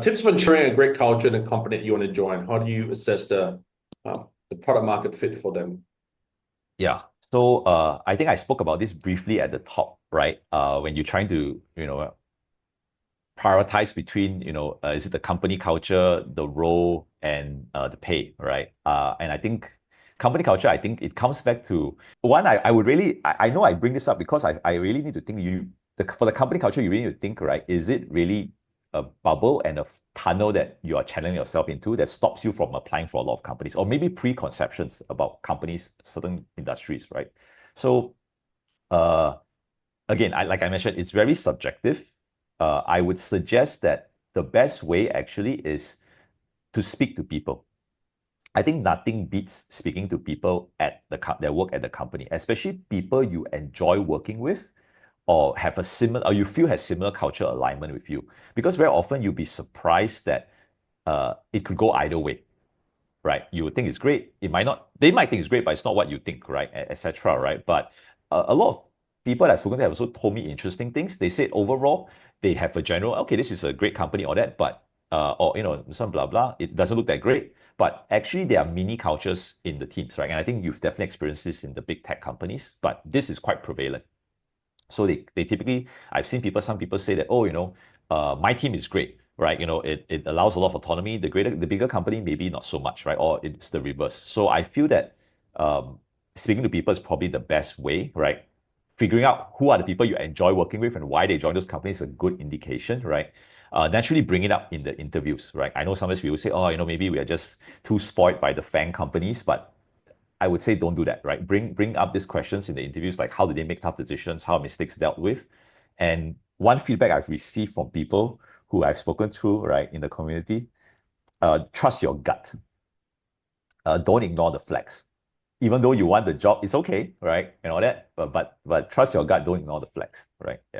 Tips for ensuring a great culture in a company that you want to join. How do you assess the product market fit for them? Yeah. So I think I spoke about this briefly at the top, right? When you're trying to, prioritize between, is it the company culture, the role, and the pay, right? And I think company culture, I think it comes back to one, I would really, I know I bring this up because I really need to think for the company culture, you really need to think, right? Is it really a bubble and a tunnel that you are channeling yourself into that stops you from applying for a lot of companies, or maybe preconceptions about companies, certain industries, right? So uh, again, like I mentioned, it's very subjective. I would suggest that the best way actually is to speak to people. I think nothing beats speaking to people at that work at the company, especially people you enjoy working with or have a similar, or you feel has similar cultural alignment with you. Because very often you'll be surprised that it could go either way, right? You would think it's great. It might not, they might think it's great, but it's not what you think, right? Etc. Right? But a lot of people I've spoken to have also told me interesting things. They said overall, they have a general, okay, this is a great company or that, but or some blah blah. It doesn't look that great. But actually, there are mini cultures in the teams, right? And I think you've definitely experienced this in the big tech companies, but this is quite prevalent. So they typically, I've seen some people say that, oh, my team is great, right? It allows a lot of autonomy. The bigger company, maybe not so much, right? Or it's the reverse. So I feel that speaking to people is probably the best way, right? Figuring out who are the people you enjoy working with and why they join those companies is a good indication, right? Naturally bring it up in the interviews, right? I know sometimes people say, oh, maybe we are just too spoiled by the FANG companies, but I would say don't do that, right? Bring up these questions in the interviews, like how do they make tough decisions, how are mistakes dealt with. And one feedback I've received from people who I've spoken to, right, in the community, trust your gut. Don't ignore the flags. Even though you want the job, it's okay, right? And all that, but trust your gut, don't ignore the flags, right? Yeah.